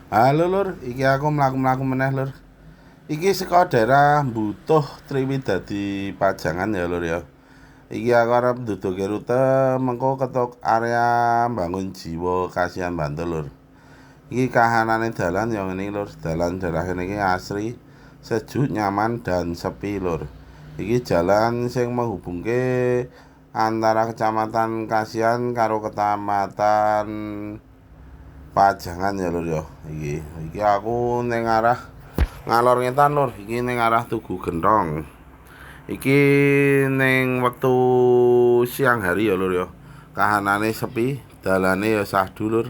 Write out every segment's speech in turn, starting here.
Halo lur, iki aku mlaku-mlaku meneh lur. Iki saka daerah Butuh Triwidadi Pajangan ya lur ya. Iki aku arep nduduke rute mengko ketok area Bangun Jiwa Kasihan Bantul lur. Iki kahanane dalan ya ngene lur, dalan daerah kene iki asri, sejuk, nyaman dan sepi lur. Iki jalan sing menghubungke antara Kecamatan Kasihan karo Kecamatan Pajangan ya lur ya. Iki aku ning arah ngalor ngetan lur, iki ning arah Tugu Gentong. Iki ning wektu siang hari ya lur ya. Kahanane sepi, dalane ya sahdu lur.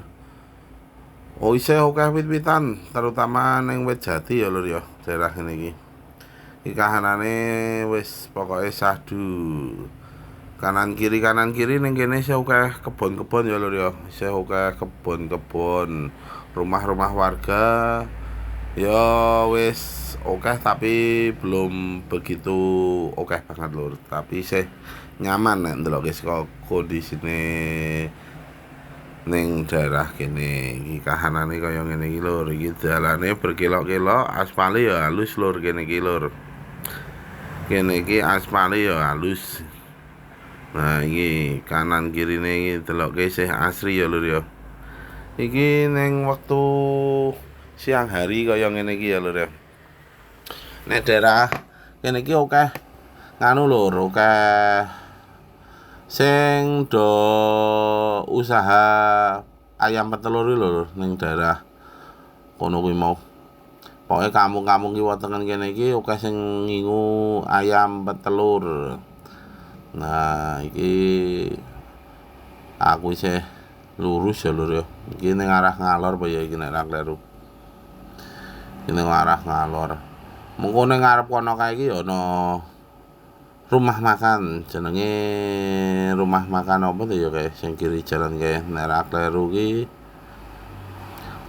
Oh isih akeh wit-witan, terutama ning Wit Jati ya lur ya, daerah kene iki. Iki kahanane wis pokoke sahdu. Kanan kiri ning kene isih akeh kebon-kebon ya lur ya. Isih akeh kebon-kebon, rumah-rumah warga. Ya wis akeh tapi belum begitu akeh banget lur, tapi isih nyaman nek ndelokke saka kondisine ning daerah kene. Iki kahanane kaya ngene iki lur, iki dalane berkelok-kelok, aspale ya halus lur kene iki lur. Kene iki aspale ya halus. Nah iki kanan kirine iki delokke isih asri ya lur ya. Iki ning wektu siang hari kaya ngene iki ya lur ya. Nek daerah kene iki akeh nganu lur, akeh sing do usaha ayam petelur iki lho ning daerah kono kuwi mau. Pokoke kampung-kampung ki wonten kene iki akeh sing ngingu ayam petelur. Nah, iki aku isih lurus ya lur ya. Iki ning arah ngalor apa ya iki nek ra kleru. Iki ning arah ngalor. Mengko ning ngarep kono kae iki ya ana rumah makan, jenenge rumah makan apa tuh ya kae sing kiri jalan kae nek ra kleru ki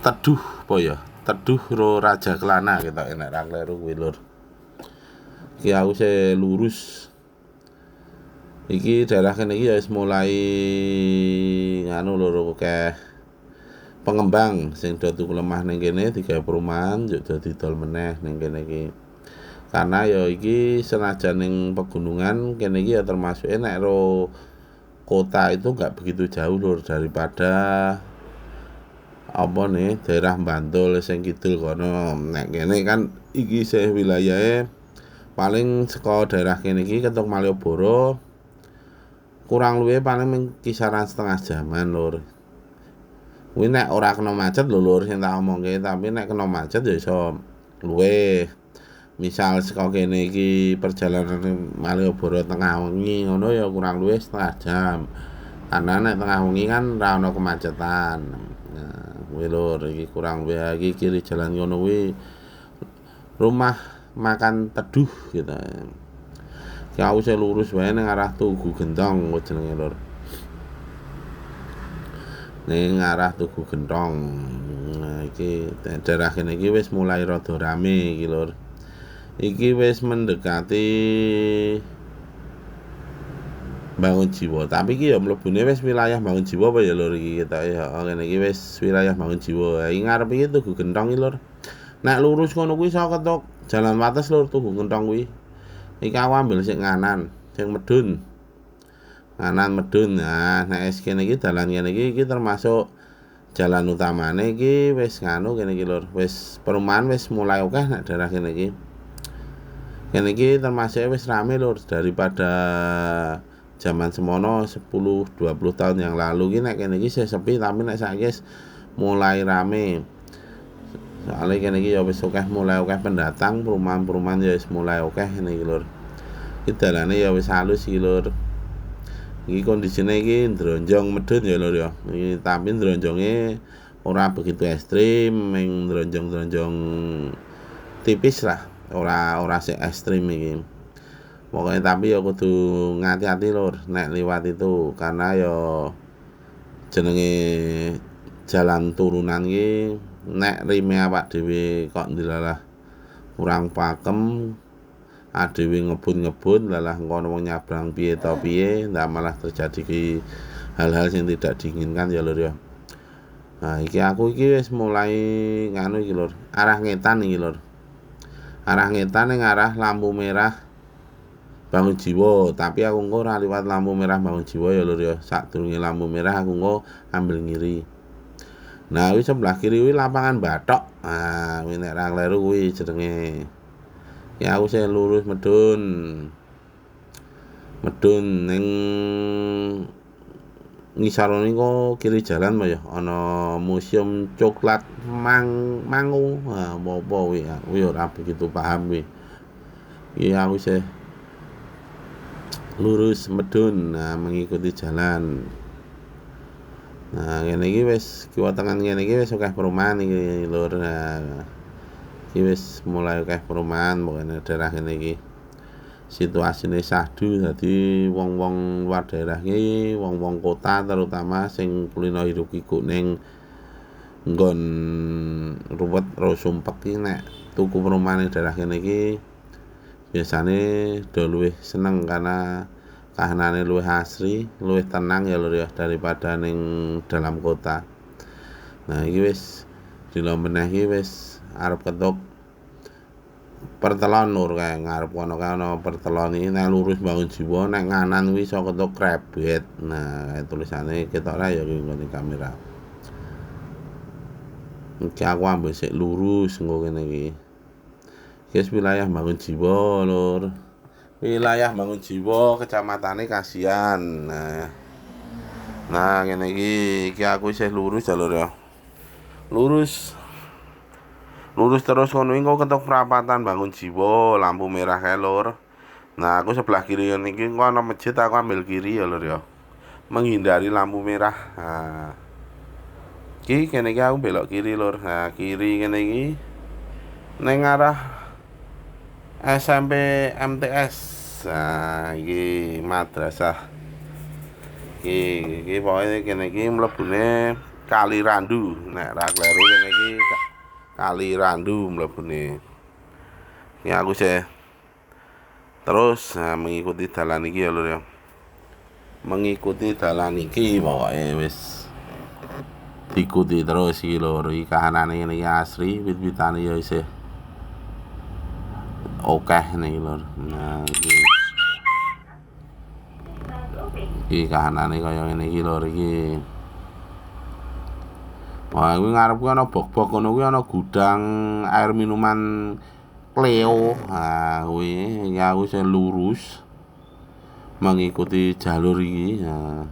Teduh apa ya? Teduh ro Raja Kelana kita nek ra kleru kuwi lur. Iki aku isih lurus. Iki daerah kene iki ya wis mulai nganu lho akeh pengembang sing do tuku lemah ning kene digawe perumahan yo dadi dol meneh ning kene iki. Karena ya iki senajan ning pegunungan kene iki ya termasuk nek ro kota itu enggak begitu jauh lur daripada apa nih daerah Bantul sing kidul kono. Nek kene kan iki isih wilayahe paling saka daerah kene iki ketok Malioboro kurang luwih paling kisaran setengah jaman lur. Kuwi nek ora kena macet lho lur sing tak omongke, tapi nek kena macet ya iso luwih. Misal saka kene iki perjalanan Malioboro tengah wengi ngono ya kurang luwih setengah jam. Karena nek tengah wengi kan ora ono kemacetan. Nah, kuwi lur iki kurang luwih iki kiri jalan ngono kuwi rumah makan Teduh gitu. Aku saya lurus wae ning arah Tugu Gentong kok jenenge lur. Ning arah Tugu Gentong. Nah, iki daerah kene iki wis mulai rada rame iki lur. Iki wis mendekati Bangun Jiwa, tapi iki ya mlebune wis wilayah Bangun Jiwa apa ya lur iki kita ya. Kene iki wis wilayah Bangun Jiwa. Iki ngarep iki Tugu Gentong iki lur. Nek lurus kono kuwi iso ketok Jalan Wates lur Tugu Gentong kuwi. Iki aku ambil sing kanan, sing medun. Kanan medun. Nah, nek kene iki dalan kene iki termasuk jalan utamane iki wis nganu kene iki lur. Wis perumahan wis mulai akeh nek daerah kene iki. Kene iki termasuk wis rame lur daripada zaman semono 10-20 tahun yang lalu iki nek kene iki sepi tapi nek saiki mulai rame. Soalnya kene iki ya wis akeh mulai akeh pendatang, perumahan-perumahan ya wis mulai akeh ngene iki lur. Iki dalane ya wis halus iki lur. Iki kondisine iki ndronjong medhun ya lur ya. Iki tapi ndronjonge ora begitu ekstrim, ming ndronjong-ndronjong tipis lah. Ora sing ekstrim iki. Pokoknya tapi ya kudu ngati-hati lur nek liwat itu karena ya jenenge jalan turunan iki nek rime awak dhewe kok ndilalah kurang pakem adewe ngebut-ngebut lalah kono wong nyabrang piye to piye ndak malah terjadi hal-hal yang tidak diinginkan ya lur ya. Nah, iki aku iki wis mulai nganu iki lur, arah ngetan iki lur. Arah ngetan ning arah lampu merah Bangunjiwo, tapi aku engko ora liwat lampu merah Bangunjiwo ya lur ya. Sadurunge lampu merah aku engko ambil ngiri. Nah, kuwi sebelah kiri kuwi lapangan Bathok. Ah, kuwi nek ra kleru kuwi jenenge. Ya aku sing lurus medun. Medun ning ngisor niku kiri jalan apa ya ana museum coklat Mangu. Ah, apa kuwi ya. Kuwi ora begitu paham kuwi. Iya aku sih lurus medun, nah mengikuti jalan. Nah, ngene iki wis kiwa tengen ngene iki wis akeh perumahan iki lur. Nah, iki wis mulai akeh perumahan pokoknya daerah ngene iki. Situasine sahdu dadi wong-wong luar daerah iki, wong-wong kota terutama sing kulino hidup iku ning nggon ruwet ro sumpek iki nek tuku perumahan ning daerah kene iki biasane do luwih seneng karena kahanane luwih asri, luwih tenang ya lur ya daripada ning dalam kota. Nah, iki wis dina meneh iki wis arep ketuk Pertelon lur kae ngarep kono kae ana pertelon iki nek lurus Bangunjiwo nek nganan kuwi iso ketuk Krebet. Nah, tulisane ketok ra ya ngene kamera. Iki aku ambil sik lurus engko kene iki. Iki wilayah Bangunjiwo lur. Wilayah Bangunjiwo kecamatane Kasihan. Nah ngene iki aku isih lurus ya lur ya. Lurus terus kono engko ketok perapatan Bangunjiwo, lampu merah kae lur. Nah, aku sebelah kiri niki engko ana masjid aku ambil kiri ya lur ya. Menghindari lampu merah. Nah. Iki kene iki aku belok kiri lur. Nah, kiri kene iki ning arah SMP MTS. Nah, iki madrasah. Iki pokoke kene iki mlebune Kali Randu. Nek ra kleru kene iki Kali Randu mlebune. Ini aku sih terus mengikuti dalan iki ya lur ya. Mengikuti dalan iki pokoke wis diikuti terus iki lur. Iki kahanane ngene iki asri, wit-witane ya isih okeh nih lur. Nah, iki kahanane kaya ngene iki lur iki. Wah, kuwi ngarep kuwi ana bok-bok ngono kuwi ana gudang air minuman Cleo. Nah, kuwi ya aku sing lurus mengikuti jalur iki. Nah,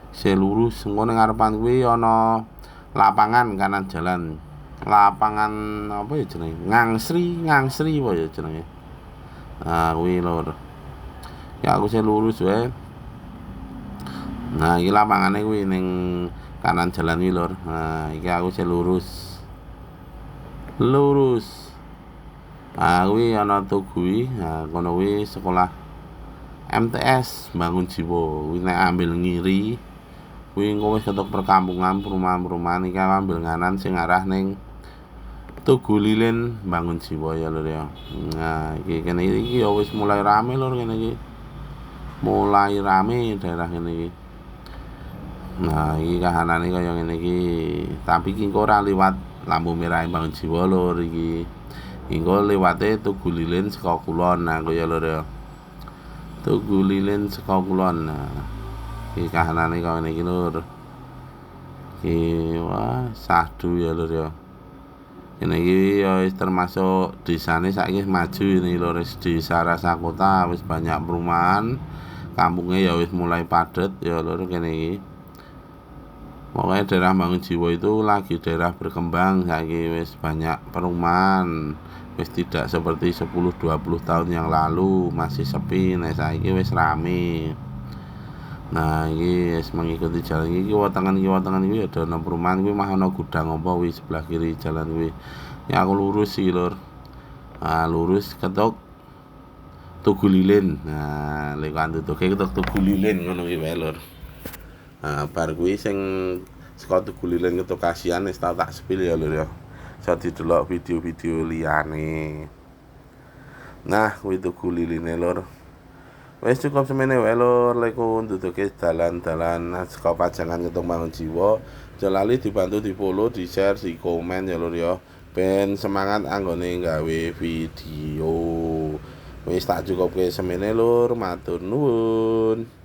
sing lurus engko ning ngarepan kuwi ana lapangan kanan jalan. Lapangan apa ya jenenge? Ngangsri apa ya jenenge? Nah, kuwi lur. Ya aku sing lurus wae. Nah, iki lapangane kuwi ning kanan jalan iki lur. Nah, iki aku sing lurus. Nah, kuwi ana tugu. Nah, kono kuwi sekolah MTS Bangunjiwo. Kuwi nek ambil ngiri kuwi engko wis ketok perkampungan, perumahan-perumahan iki ambil nganan sing arah ning Tugu Lilin Bangunjiwo ya lur ya. Nah, iki kene iki ya wis mulai rame lur kene iki. Mulai rame daerah kene iki. Nah, iki kahanane kaya ngene iki. Tapi iki engko ora liwat lampu merah Bangunjiwo lur iki. Engko liwate Tugu Lilin saka kulon. Nah, kaya lur ya. Tugu Lilin saka kulon. Nah, iki kahanane kaya ngene iki lur. Iki wah sahdu ya lur ya. Ini iki ya termasuk desane saiki maju ini lho desa Rasa Kota wis banyak perumahan. Kampungnya ya wis mulai padat ya lho kene iki. Pokoknya daerah Bangunjiwo itu lagi daerah berkembang saiki wis banyak perumahan. Wis tidak seperti 10-20 tahun yang lalu masih sepi, nah saiki wis rame. Nah, iki wis mengikuti jalan iki kiwa tengen iki ada ana perumahan kuwi mah ana gudang apa kuwi sebelah kiri jalan kuwi. Ya aku lurus iki lur. Nah, lurus ketok Tugu Lilin. Nah, lek tutuke ketok Tugu Lilin ngono kuwi wae lur. Nah, bar kuwi sing saka Tugu Lilin ketok Kasihan wis tak spill ya lur ya. Iso didelok video-video liyane. Nah, kuwi Tugu Liline lur. Wis cukup semene wae lur, lek nduduke dalan-dalan saka Pajangan ketok Bangunjiwo. Aja lali dibantu di-follow, di-share, di-komen ya lur ya. Ben semangat anggone gawe video. Wis tak cukupke semene lur, matur nuwun.